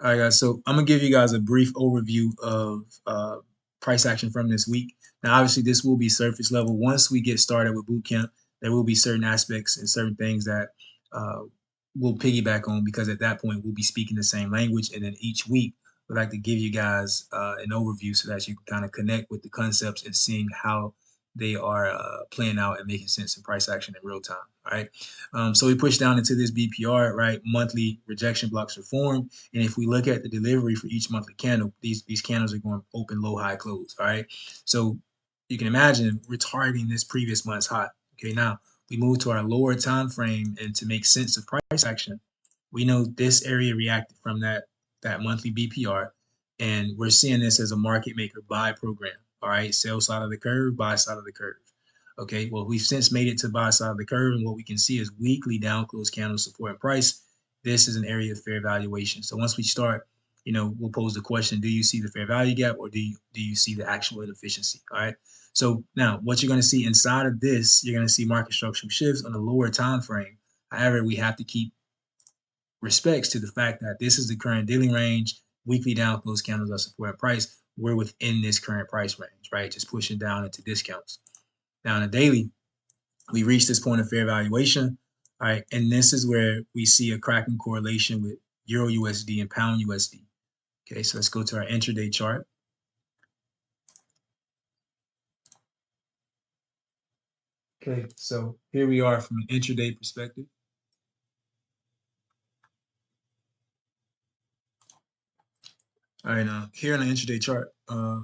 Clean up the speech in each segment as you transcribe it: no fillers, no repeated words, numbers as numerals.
All right, guys. So I'm gonna give you guys a brief overview of price action from this week. Now, obviously, this will be surface level. Once we get started with boot camp, there will be certain aspects and certain things that uh, we'll piggyback on because at that point we'll be speaking the same language. And then each week, we'd like to give you guys an overview so that you can kind of connect with the concepts and seeing how they are playing out and making sense in price action in real time. All right. So we push down into this BPR, right? Monthly rejection blocks are formed. And if we look at the delivery for each monthly candle, these candles are going open, low, high, close. All right. So you can imagine we're targeting this previous month's high. Okay. Now we move to our lower time frame, and to make sense of price action, we know this area reacted from that monthly BPR, and we're seeing this as a market maker buy program. All right. Sell side of the curve, buy side of the curve. Okay, well, we've since made it to buy side of the curve, and what we can see is weekly down close candles support and price. This is an area of fair valuation. So once we start, we'll pose the question: do you see the fair value gap, or do you see the actual inefficiency? All right. So now, what you're going to see inside of this, you're going to see market structural shifts on the lower time frame. However, we have to keep respects to the fact that this is the current dealing range. Weekly down close candles are support and price. We're within this current price range, right? Just pushing down into discounts. Now, on a daily, we reach this point of fair valuation. All right. And this is where we see a cracking correlation with Euro USD and Pound USD. Okay. So let's go to our intraday chart. Okay. So here we are from an intraday perspective. All right. Now, here on the intraday chart,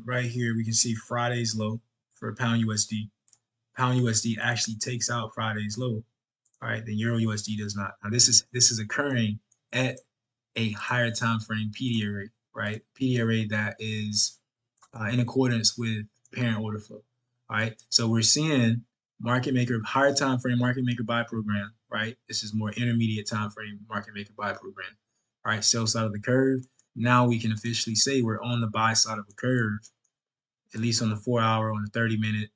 right here, we can see Friday's low for Pound USD. Pound USD actually takes out Friday's low. All right. Then Euro USD does not. Now, this is occurring at a higher time frame PDA rate, right? PDA rate that is in accordance with parent order flow. All right. So we're seeing market maker higher time frame market maker buy program, right? This is more intermediate time frame market maker buy program. All right. Sell side of the curve. Now we can officially say we're on the buy side of the curve, at least on the 4 hour, on the 30-minute,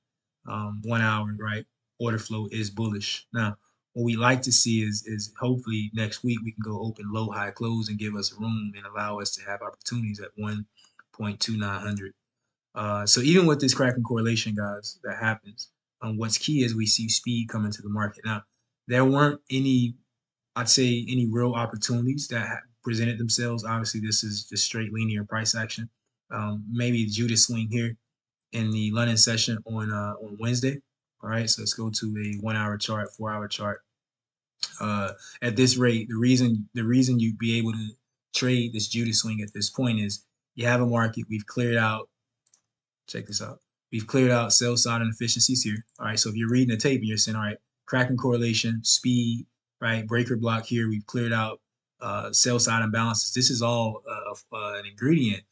1 hour, right? Order flow is bullish. Now, what we like to see is hopefully next week we can go open low, high, close and give us room and allow us to have opportunities at 1.2900. So even with this cracking correlation, guys, that happens, what's key is we see speed coming to the market. Now, there weren't any, I'd say, any real opportunities that presented themselves. Obviously, this is just straight linear price action. Maybe Judas swing here in the London session on Wednesday. All right, so let's go to a 1 hour chart, 4 hour chart. At this rate, the reason you'd be able to trade this Judas swing at this point is you have a market. We've cleared out. Check this out. We've cleared out sell side inefficiencies here. All right. So if you're reading the tape and you're saying, all right, cracking correlation, speed, right, breaker block here, we've cleared out sell side imbalances. This is all an ingredient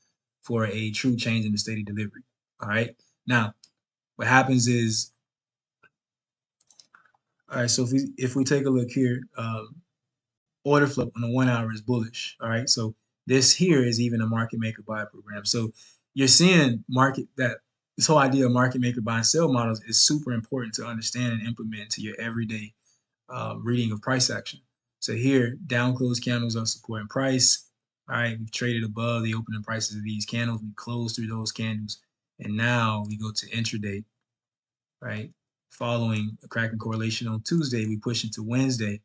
for a true change in the state of delivery. All right. Now, what happens is, all right. So if we take a look here, order flow on the 1 hour is bullish. All right. So this here is even a market maker buy program. So you're seeing market that this whole idea of market maker buy and sell models is super important to understand and implement into your everyday reading of price action. So here, down close candles are supporting price. All right, we've traded above the opening prices of these candles. We closed through those candles, and now we go to intraday. Right, following a cracking correlation on Tuesday, we push into Wednesday.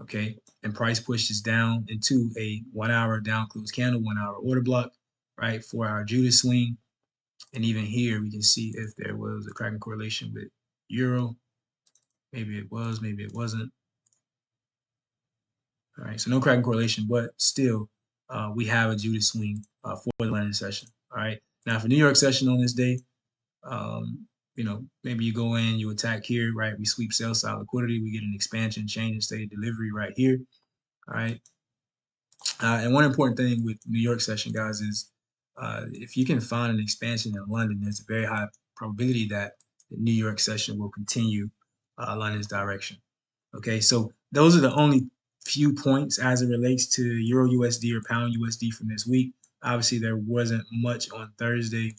Okay, and price pushes down into a 1 hour down close candle, 1 hour order block, right? 4 hour Judas swing. And even here, we can see if there was a cracking correlation with Euro. Maybe it was, maybe it wasn't. All right, so no cracking correlation, but still, we have a Judas swing for the London session. All right, now for New York session on this day, um, maybe you go in, you attack here, right? We sweep sell side liquidity, we get an expansion, change in state of delivery right here. All right. And one important thing with New York session, guys, is if you can find an expansion in London, there's a very high probability that the New York session will continue London's direction. Okay, so those are the only few points as it relates to Euro USD or Pound USD from this week. Obviously, there wasn't much on Thursday,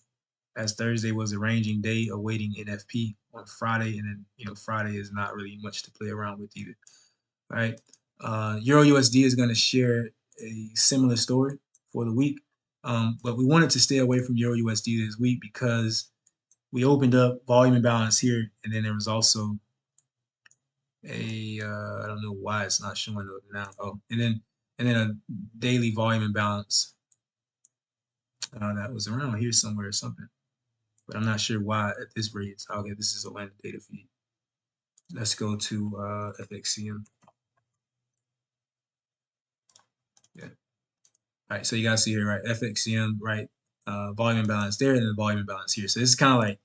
as Thursday was a ranging day awaiting NFP on Friday, and then Friday is not really much to play around with either. All right. Euro USD is going to share a similar story for the week. But we wanted to stay away from Euro USD this week because we opened up volume imbalance here, and then there was also a I don't know why it's not showing up now. Oh, and then a daily volume imbalance that was around here somewhere or something, but I'm not sure why at this rate. Okay, this is Atlanta data feed. Let's go to FXCM. Yeah. All right, so you guys see here, right? FXCM, right? Volume imbalance there, and then the volume imbalance here. So this is kind of like,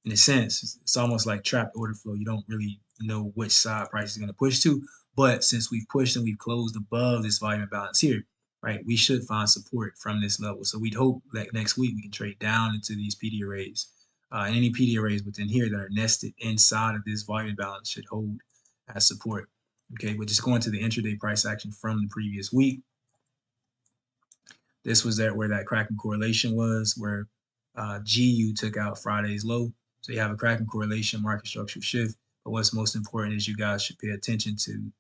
in a sense, it's almost like trapped order flow. You don't really know which side price is going to push to. But since we've pushed and we've closed above this volume imbalance here, right, we should find support from this level. So we'd hope that next week we can trade down into these PD arrays. And any PD arrays within here that are nested inside of this volume imbalance should hold as support. Okay, but just going to the intraday price action from the previous week. This was where that Kraken correlation was, where GU took out Friday's low. So you have a Kraken correlation, market structure shift. But what's most important is you guys should pay attention to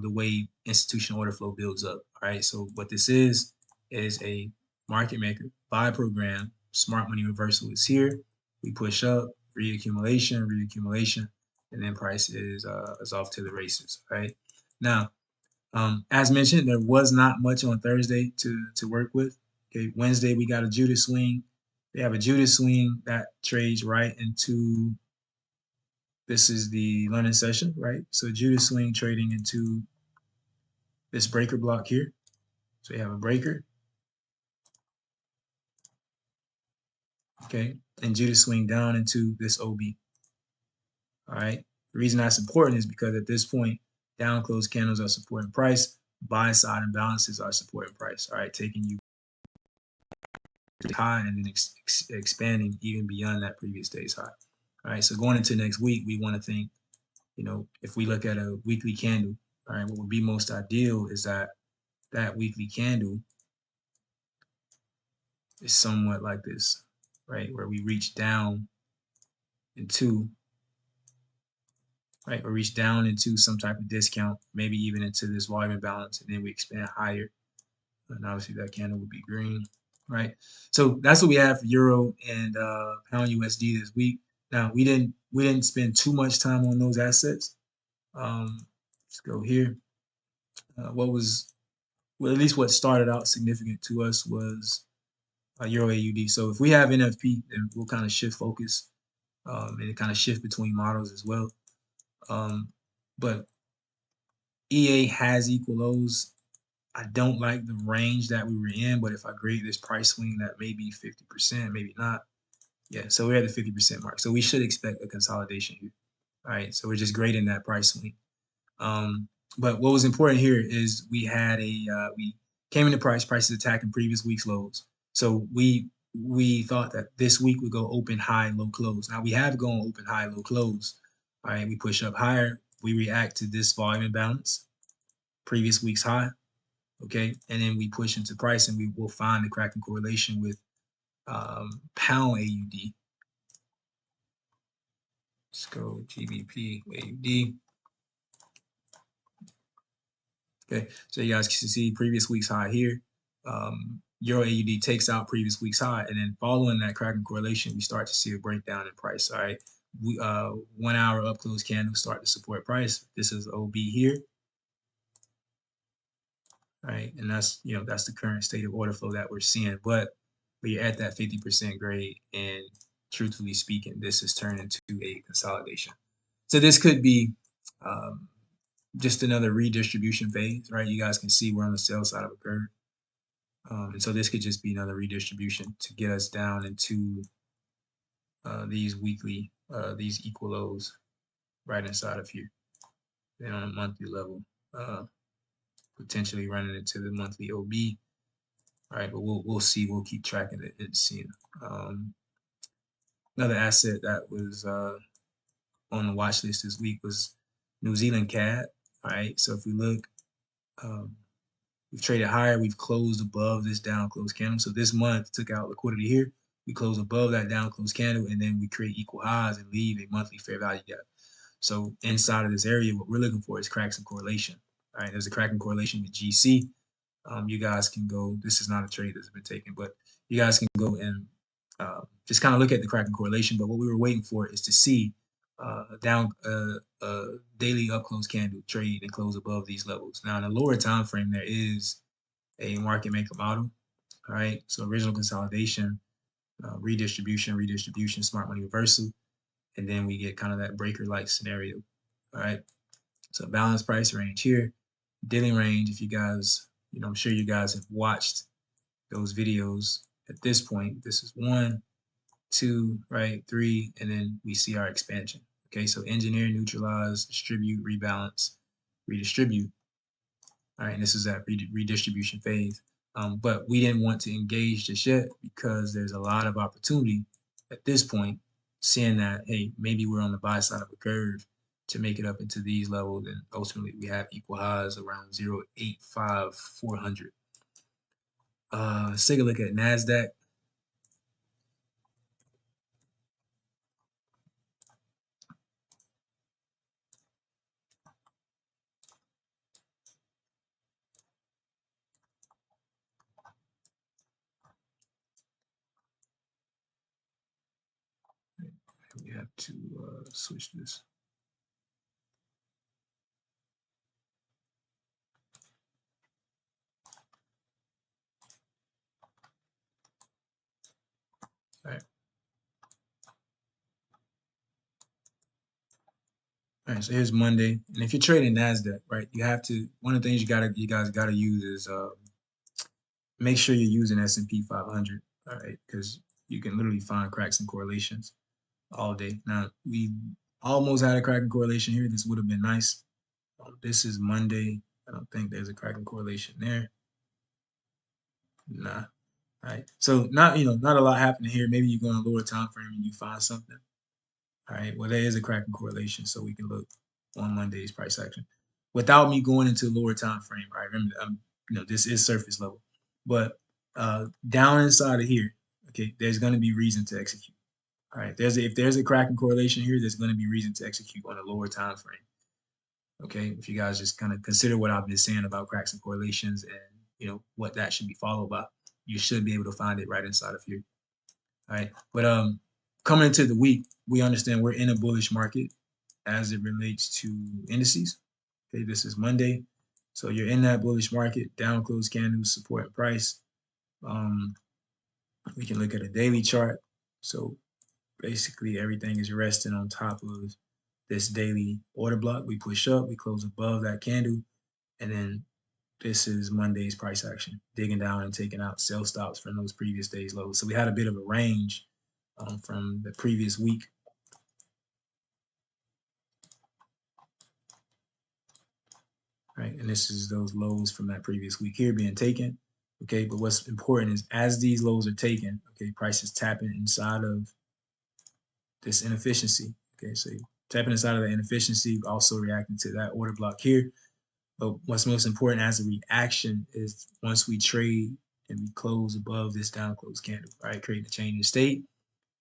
the way institutional order flow builds up. All right. So what this is a market maker buy program. Smart money reversal is here. We push up, reaccumulation, and then price is off to the races. Right now. As mentioned, there was not much on Thursday to work with. Okay, Wednesday we got a Judas swing. They have a Judas swing that trades right into. This is the London session, right? So Judas swing trading into this breaker block here. So you have a breaker, okay, and Judas swing down into this OB. All right. The reason that's important is because at this point, down closed candles are supporting price, buy side imbalances are supporting price. All right, taking you high and then expanding even beyond that previous day's high. All right, so going into next week, we want to think, if we look at a weekly candle, all right, what would be most ideal is that weekly candle is somewhat like this, right, where we reach down into, right, or reach down into some type of discount, maybe even into this volume imbalance, and then we expand higher. And obviously that candle would be green, right? So that's what we have for Euro and Pound USD this week. Now we didn't spend too much time on those assets. Let's go here. At least what started out significant to us was Euro AUD. So if we have NFP, then we'll kind of shift focus and kind of shift between models as well. But EA has equal lows. I don't like the range that we were in, but if I grade this price swing, that may be 50%, maybe not. Yeah, so we're at the 50% mark. So we should expect a consolidation here. All right, so we're just grading that price swing. But what was important here is we had we came into prices attacking previous week's lows. So we thought that this week would go open high, low close. Now we have gone open high, low close. All right, we push up higher. We react to this volume imbalance, previous week's high. Okay, and then we push into price and we will find the Kraken correlation with pound AUD. Let's go GBP AUD. Okay, so you guys can see previous week's high here. Euro AUD takes out previous week's high, and then following that Kraken correlation, we start to see a breakdown in price. All right, 1 hour up close candle start to support price. This is OB here. Right, and that's that's the current state of order flow that we're seeing. But we're at that 50% grade, and truthfully speaking, this has turned into a consolidation. So this could be just another redistribution phase, right? You guys can see we're on the sell side of a curve, and so this could just be another redistribution to get us down into these weekly, these equal lows right inside of here. Then on a monthly level. Potentially running into the monthly OB. All right, but we'll see. We'll keep tracking it and seeing. Another asset that was on the watch list this week was New Zealand CAD. All right, so if we look, we've traded higher. We've closed above this down close candle. So this month took out liquidity here. We close above that down close candle, and then we create equal highs and leave a monthly fair value gap. So inside of this area, what we're looking for is cracks and correlation. All right, there's a Kraken correlation with GC. you guys can go. This is not a trade that's been taken, but you guys can go and just kind of look at the Kraken correlation. But what we were waiting for is to see down daily up close candle trade and close above these levels. Now in the lower time frame, there is a market maker model. All right, so original consolidation, redistribution, smart money reversal, and then we get kind of that breaker like scenario. All right, so balance price range here, dealing range. If you guys, I'm sure you guys have watched those videos at this point. This is 1, 2, right, 3, and then we see our expansion. Okay, so engineer, neutralize, distribute, rebalance, redistribute. All right, and this is that redistribution phase. But we didn't want to engage just yet because there's a lot of opportunity at this point, seeing that, hey, maybe we're on the buy side of a curve to make it up into these levels, and ultimately we have equal highs around 0.85400. Let's take a look at NASDAQ. We have to switch this. All right. All right, so here's Monday, and if you're trading Nasdaq, right, you have to. One of the things you guys gotta use is make sure you're using S&P 500, all right, because you can literally find cracks and correlations all day. Now we almost had a cracking correlation here. This would have been nice. This is Monday. I don't think there's a cracking correlation there. Nah. All right. So not not a lot happening here. Maybe you go on a lower time frame and you find something. All right. Well, there is a cracking correlation, so we can look on Monday's price action without me going into lower time frame. Right. Remember, this is surface level, but down inside of here, okay, there's going to be reason to execute. All right. If there's a cracking correlation here, there's going to be reason to execute on a lower time frame. Okay. If you guys just kind of consider what I've been saying about cracks and correlations and what that should be followed by, you should be able to find it right inside of here. All right. But coming into the week, we understand we're in a bullish market as it relates to indices. Okay, this is Monday. So you're in that bullish market, down close candles, support and price. We can look at a daily chart. So basically everything is resting on top of this daily order block. We push up, we close above that candle, and then this is Monday's price action, digging down and taking out sell stops from those previous days lows. So we had a bit of a range from the previous week. Right, and this is those lows from that previous week here being taken. Okay, but what's important is as these lows are taken, okay, price is tapping inside of this inefficiency. Okay, so tapping inside of the inefficiency, also reacting to that order block here. But what's most important as a reaction is once we trade and we close above this down close candle, right, creating a change in state,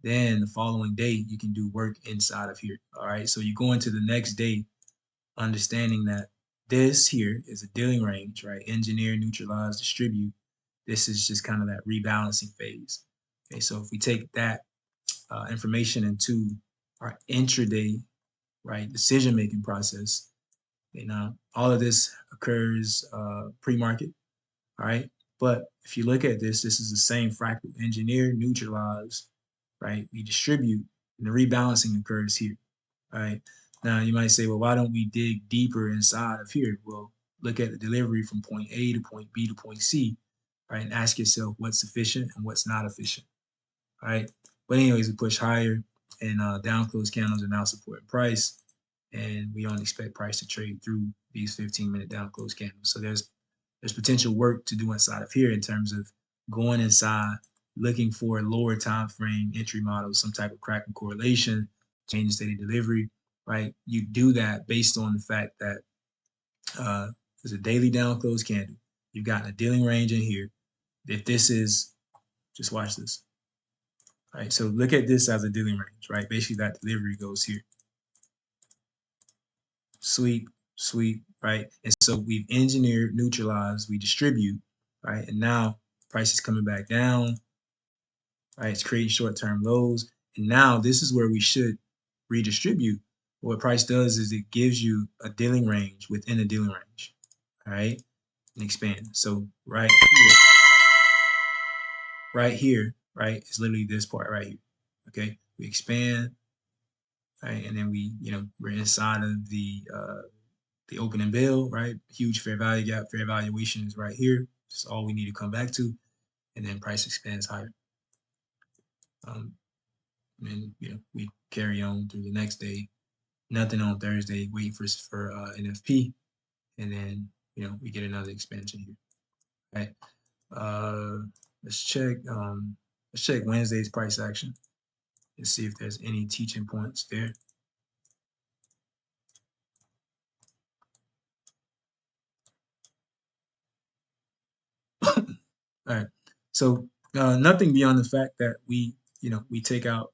then the following day you can do work inside of here. All right, so you go into the next day understanding that this here is a dealing range, right? Engineer, neutralize, distribute. This is just kind of that rebalancing phase. Okay, so if we take that information into our intraday, right, decision-making process, now all of this occurs pre-market, all right? But if you look at this is the same fractal. Engineer, neutralize, right? We distribute, and the rebalancing occurs here, all right? Now you might say, well, why don't we dig deeper inside of here? Well, look at the delivery from point A to point B to point C, right? And ask yourself what's efficient and what's not efficient, all right? But anyways, we push higher, and down close candles are now supporting price, and we don't expect price to trade through these 15-minute down close candles. So there's potential work to do inside of here in terms of going inside, looking for a lower time frame entry model, some type of cracking correlation, change in steady delivery, right? You do that based on the fact that there's a daily down close candle. You've got a dealing range in here. If this is, just watch this. All right, so look at this as a dealing range, right? Basically that delivery goes here. Sweep, sweep, right? And so we've engineered, neutralized, we distribute, right? And now price is coming back down, right? It's creating short-term lows. And now this is where we should redistribute. What price does is it gives you a dealing range within a dealing range, all right? And expand. So right here, right, is literally this part right here. Okay, we expand, right, and then we're inside of the opening bill, right? Huge fair value gap, fair valuation is right here. That's all we need to come back to, and then price expands higher. And we carry on through the next day. Nothing on Thursday. Waiting for NFP, and then we get another expansion here. Right. Uh, let's check. Let's check Wednesday's price action and see if there's any teaching points there. All right. So nothing beyond the fact that we take out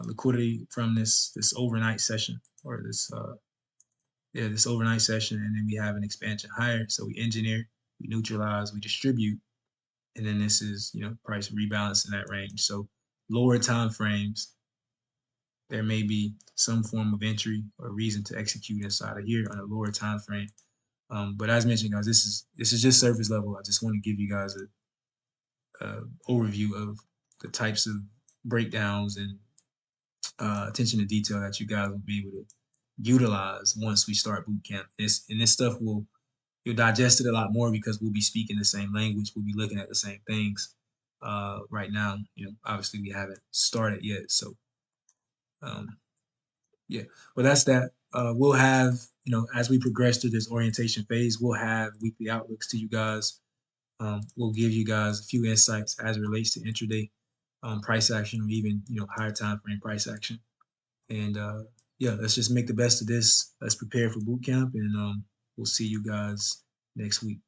liquidity from this overnight session, or this overnight session, and then we have an expansion higher. So we engineer, we neutralize, we distribute, and then this is price rebalance in that range. So lower time frames, there may be some form of entry or reason to execute inside of here on a lower time frame. But as mentioned, guys, this is just surface level. I just want to give you guys a overview of the types of breakdowns and attention to detail that you guys will be able to utilize once we start boot camp. This stuff you'll digest it a lot more because we'll be speaking the same language. We'll be looking at the same things. Right now, obviously we haven't started yet. So, yeah, well, that's that. We'll have, as we progress through this orientation phase, we'll have weekly outlooks to you guys. We'll give you guys a few insights as it relates to intraday price action, or even, higher time frame price action. And yeah, let's just make the best of this. Let's prepare for boot camp, and we'll see you guys next week.